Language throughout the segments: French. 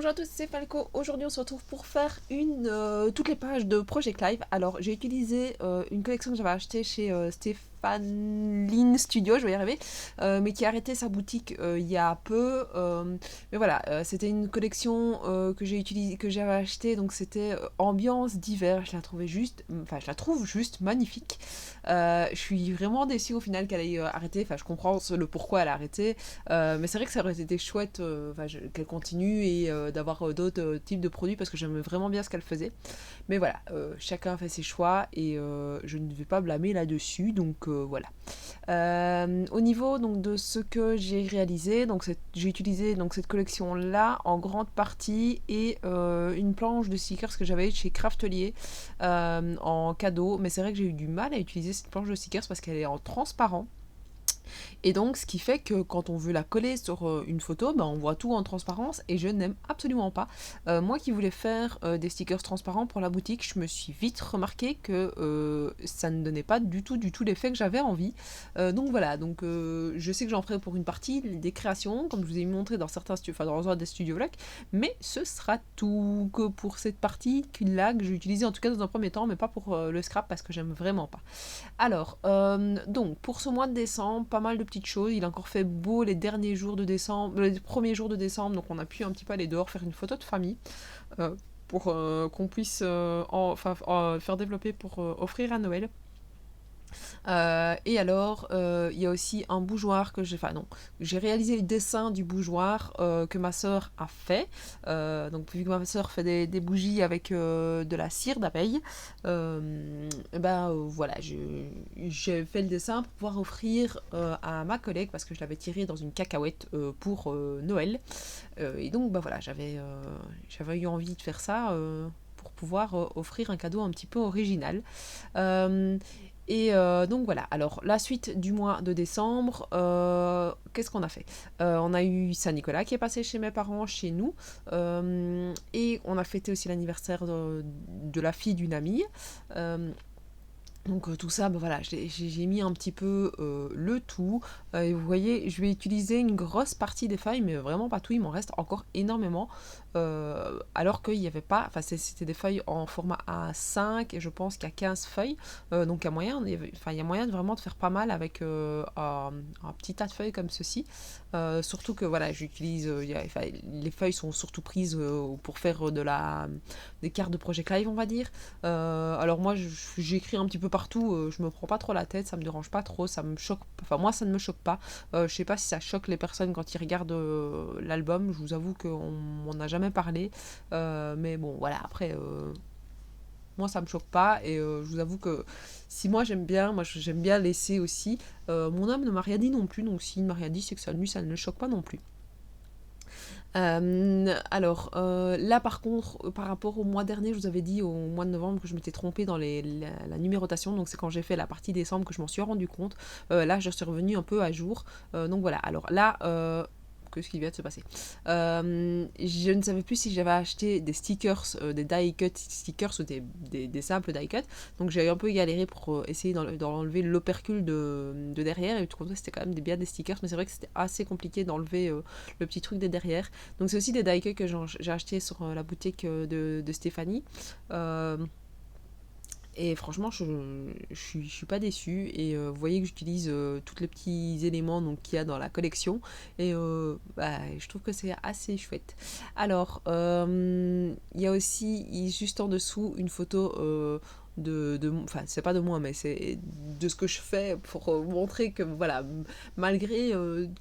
Bonjour à tous, c'est Falco. Aujourd'hui, on se retrouve pour faire toutes les pages de Project Live. Alors, j'ai utilisé une collection que j'avais achetée chez Stéphane Studio, je vais y arriver, mais qui a arrêté sa boutique il y a peu. Mais voilà, c'était une collection que j'ai utilisée, que j'avais achetée, donc c'était ambiance d'hiver. Je la trouve juste magnifique. Je suis vraiment déçue au final qu'elle ait arrêté. Enfin, je comprends le pourquoi elle a arrêté. Mais c'est vrai que ça aurait été chouette qu'elle continue et d'avoir d'autres types de produits parce que j'aimais vraiment bien ce qu'elle faisait. Mais voilà, chacun fait ses choix et je ne vais pas blâmer là-dessus. Donc voilà. Au niveau donc, de ce que j'ai réalisé, donc j'ai utilisé donc, cette collection-là en grande partie et une planche de stickers que j'avais chez Craftelier en cadeau. Mais c'est vrai que j'ai eu du mal à utiliser cette planche de stickers parce qu'elle est en transparent. Et donc, ce qui fait que quand on veut la coller sur une photo, ben, on voit tout en transparence et je n'aime absolument pas. Moi qui voulais faire des stickers transparents pour la boutique, je me suis vite remarqué que ça ne donnait pas du tout l'effet que j'avais envie. Donc voilà, donc je sais que j'en ferai pour une partie des créations, comme je vous ai montré dans certains studios, enfin dans un des studios vlogs, mais ce sera tout que pour cette partie-là que j'ai utilisée en tout cas dans un premier temps, mais pas pour le scrap parce que j'aime vraiment pas. Alors, donc, pour ce mois de décembre, pas mal de petites choses. Il a encore fait beau les derniers jours de décembre, les premiers jours de décembre, donc on a pu un petit peu aller dehors faire une photo de famille pour qu'on puisse faire développer pour offrir à Noël. Et alors, il y a aussi un bougeoir que j'ai... Enfin non, j'ai réalisé le dessin du bougeoir que ma sœur a fait. Donc vu que ma sœur fait des bougies avec de la cire d'abeille, voilà, j'ai fait le dessin pour pouvoir offrir à ma collègue parce que je l'avais tiré dans une cacahuète pour Noël. Et donc bah voilà, j'avais eu envie de faire ça pour pouvoir offrir un cadeau un petit peu original. Euh, donc voilà, alors la suite du mois de décembre, qu'est-ce qu'on a fait? On a eu Saint-Nicolas qui est passé chez mes parents, chez nous, et on a fêté aussi l'anniversaire de la fille d'une amie. Euh, donc tout ça, ben voilà, j'ai mis un petit peu le tout. Et vous voyez, je vais utiliser une grosse partie des feuilles, mais vraiment pas tout, il m'en reste encore énormément. Alors qu'il n'y avait pas, enfin c'était des feuilles en format A5 et je pense qu'il y a 15 feuilles. Donc il y a moyen de vraiment de faire pas mal avec un petit tas de feuilles comme ceci. Surtout que voilà, j'utilise, les feuilles sont surtout prises pour faire des cartes de Project Live, on va dire. Alors moi, j'écris un petit peu partout, je me prends pas trop la tête, ça me dérange pas trop, ça me choque, enfin moi ça ne me choque pas. Je sais pas si ça choque les personnes quand ils regardent l'album, je vous avoue qu'on m'en a jamais parlé, mais bon voilà, après moi ça me choque pas et je vous avoue que si moi j'aime bien laisser aussi. Mon homme ne m'a rien dit non plus, donc s'il ne m'a rien dit c'est que lui ça ne le choque pas non plus. Là par contre, par rapport au mois dernier, je vous avais dit au mois de novembre que je m'étais trompée dans la numérotation, donc c'est quand j'ai fait la partie décembre que je m'en suis rendu compte. Là, je suis revenue un peu à jour. Donc voilà, alors là, qu'est-ce qui vient de se passer? Je ne savais plus si j'avais acheté des stickers, des die cut stickers ou des simples die cut. Donc j'ai un peu galéré pour essayer d'enlever l'opercule de derrière. Et tout comme ça, c'était quand même bien des stickers, mais c'est vrai que c'était assez compliqué d'enlever le petit truc de derrière. Donc c'est aussi des die cut que j'ai acheté sur la boutique de Stéphanie. Euh, et franchement, je suis pas déçue. Et vous voyez que j'utilise tous les petits éléments qu'il y a dans la collection. Et je trouve que c'est assez chouette. Alors, il y a aussi, juste en dessous, une photo enfin, c'est pas de moi, mais c'est de ce que je fais pour montrer que, voilà, malgré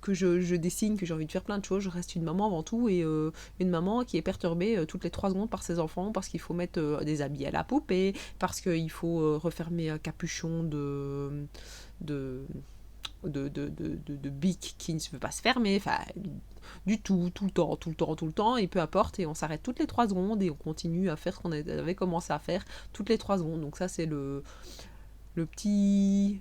que je dessine, que j'ai envie de faire plein de choses, je reste une maman avant tout. Et une maman qui est perturbée toutes les 3 secondes par ses enfants parce qu'il faut mettre des habits à la poupée, parce qu'il faut refermer un capuchon de, de bic qui ne veut pas se fermer, enfin du tout le temps, tout le temps, et peu importe, et on s'arrête toutes les 3 secondes et on continue à faire ce qu'on avait commencé à faire toutes les 3 secondes. Donc ça c'est le petit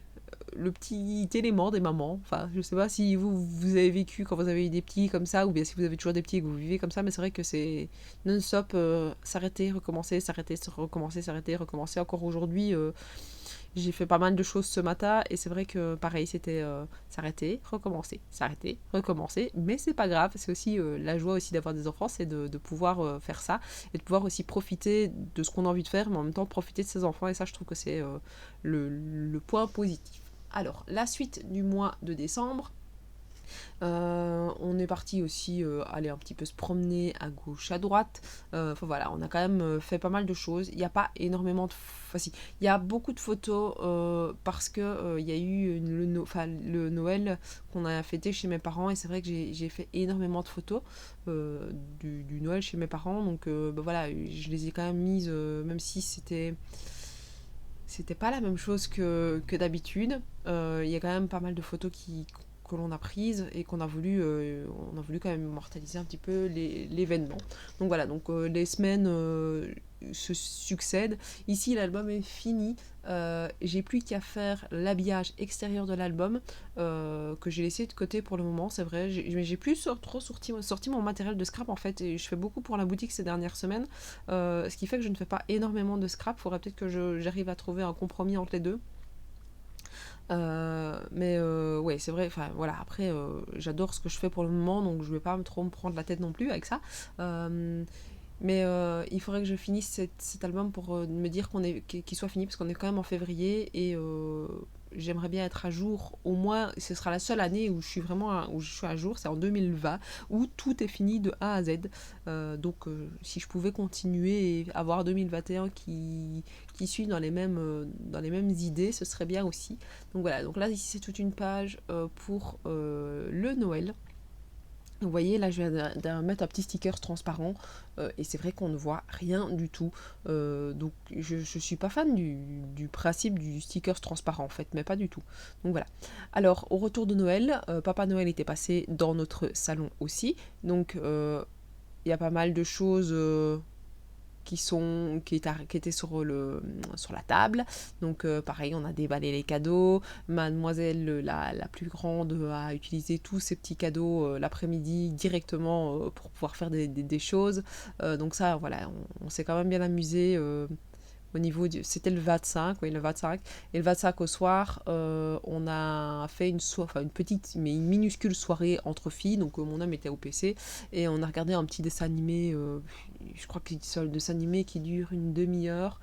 le petit élément des mamans. Enfin, je sais pas si vous avez vécu quand vous avez eu des petits comme ça, ou bien si vous avez toujours des petits et que vous vivez comme ça, mais c'est vrai que c'est non-stop, s'arrêter, recommencer, s'arrêter, recommencer, s'arrêter, recommencer. Encore aujourd'hui, J'ai fait pas mal de choses ce matin et c'est vrai que pareil, c'était s'arrêter, recommencer, mais c'est pas grave, c'est aussi la joie aussi d'avoir des enfants, c'est de pouvoir faire ça et de pouvoir aussi profiter de ce qu'on a envie de faire, mais en même temps profiter de ses enfants et ça je trouve que c'est le point positif. Alors, la suite du mois de décembre, on est parti aussi aller un petit peu se promener à gauche, à droite. Enfin voilà, on a quand même fait pas mal de choses. Il n'y a pas énormément de... Enfin si, il y a beaucoup de photos parce que il y a eu le Noël qu'on a fêté chez mes parents et c'est vrai que j'ai fait énormément de photos du Noël chez mes parents. Donc bah voilà, je les ai quand même mises, même si c'était pas la même chose que d'habitude. Il y a quand même pas mal de photos que l'on a prises et on a voulu quand même immortaliser un petit peu l'événement. Donc voilà, donc les semaines se succèdent. Ici, l'album est fini. J'ai plus qu'à faire l'habillage extérieur de l'album que j'ai laissé de côté pour le moment, c'est vrai. J'ai plus trop sorti mon matériel de scrap en fait et je fais beaucoup pour la boutique ces dernières semaines, ce qui fait que je ne fais pas énormément de scrap. Il faudrait peut-être que j'arrive à trouver un compromis entre les deux. Mais ouais, c'est vrai, enfin voilà, après j'adore ce que je fais pour le moment, donc je vais pas trop me prendre la tête non plus avec ça. Mais il faudrait que je finisse cet album pour me dire qu'il soit fini, parce qu'on est quand même en février et j'aimerais bien être à jour. Au moins, ce sera la seule année où je suis où je suis à jour, c'est en 2020, où tout est fini de A à Z. Donc si je pouvais continuer et avoir 2021 qui suit dans les mêmes idées, ce serait bien aussi. Donc voilà, donc là ici c'est toute une page pour le Noël. Vous voyez, là, je viens de mettre un petit sticker transparent et c'est vrai qu'on ne voit rien du tout. Donc, je ne suis pas fan du principe du sticker transparent, en fait, mais pas du tout. Donc, voilà. Alors, au retour de Noël, Papa Noël était passé dans notre salon aussi. Donc, il y a pas mal de choses qui étaient sur la table. Donc pareil, on a déballé les cadeaux. Mademoiselle, la plus grande, a utilisé tous ces petits cadeaux l'après-midi directement pour pouvoir faire des choses. Donc ça, voilà, on s'est quand même bien amusé. Au niveau c'était le 25, oui, le 25. Et le 25 au soir, on a fait une petite, mais une minuscule soirée entre filles. Donc mon homme était au PC et on a regardé un petit dessin animé. Je crois que c'est le dessin animé qui dure une demi-heure.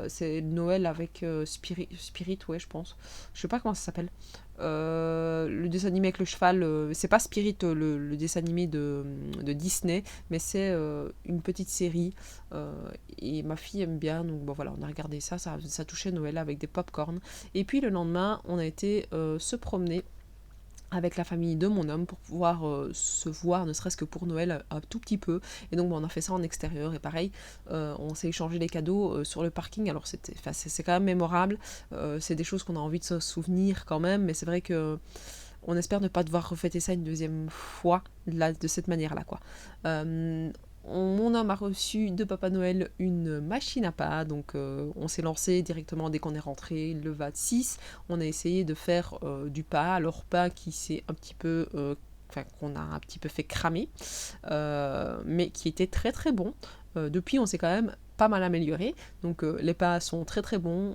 C'est Noël avec Spirit, ouais, je pense. Je sais pas comment ça s'appelle. Le dessin animé avec le cheval, c'est pas Spirit, le dessin animé de Disney, mais c'est une petite série et ma fille aime bien, donc bon voilà, on a regardé ça touchait Noël avec des pop-corn. Et puis le lendemain, on a été se promener avec la famille de mon homme pour pouvoir se voir, ne serait-ce que pour Noël, un tout petit peu. Et donc bon, on a fait ça en extérieur et pareil, on s'est échangé les cadeaux sur le parking. Alors c'est quand même mémorable, c'est des choses qu'on a envie de se souvenir quand même, mais c'est vrai que on espère ne pas devoir refêter ça une deuxième fois de cette manière-là, quoi. Mon homme a reçu de Papa Noël une machine à pas, donc on s'est lancé directement dès qu'on est rentré le 26. On a essayé de faire du pain, alors pain qui s'est un petit peu... qu'on a un petit peu fait cramer, mais qui était très très bon. Depuis, on s'est quand même pas mal amélioré, donc les pains sont très très bons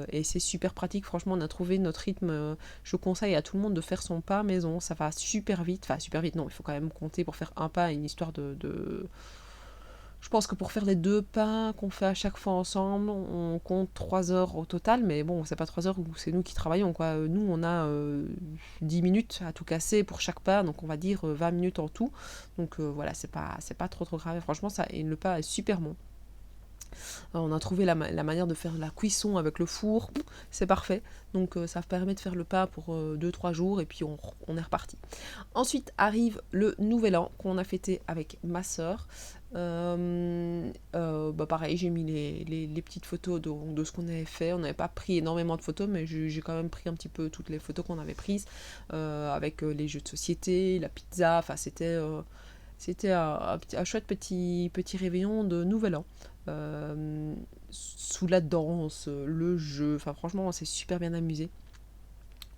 et c'est super pratique. Franchement, on a trouvé notre rythme. Je conseille à tout le monde de faire son pain maison, ça va super vite. Enfin, super vite, non, il faut quand même compter pour faire un pain, une histoire Je pense que pour faire les deux pains qu'on fait à chaque fois ensemble, on compte 3 heures au total, mais bon, c'est pas 3 heures où c'est nous qui travaillons, quoi. Nous, on a 10 minutes à tout casser pour chaque pain, donc on va dire 20 minutes en tout. Donc voilà, c'est pas trop grave. Et franchement, et le pain est super bon. On a trouvé la manière de faire la cuisson avec le four, c'est parfait. Donc ça permet de faire le pain pour 2-3 jours et puis on est reparti. Ensuite arrive le nouvel an qu'on a fêté avec ma soeur. Pareil, j'ai mis les petites photos de ce qu'on avait fait. On n'avait pas pris énormément de photos, mais j'ai quand même pris un petit peu toutes les photos qu'on avait prises avec les jeux de société, la pizza. Enfin, c'était un chouette petit réveillon de nouvel an. Sous la danse, le jeu, enfin franchement on s'est super bien amusé.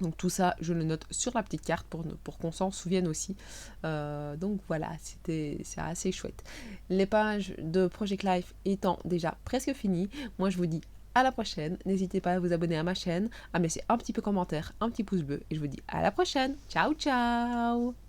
Donc tout ça, je le note sur la petite carte pour qu'on s'en souvienne aussi. Donc voilà, c'est assez chouette. Les pages de Project Life étant déjà presque finies, moi je vous dis à la prochaine. N'hésitez pas à vous abonner à ma chaîne, à me laisser un petit peu commentaire, un petit pouce bleu. Et je vous dis à la prochaine. Ciao, ciao!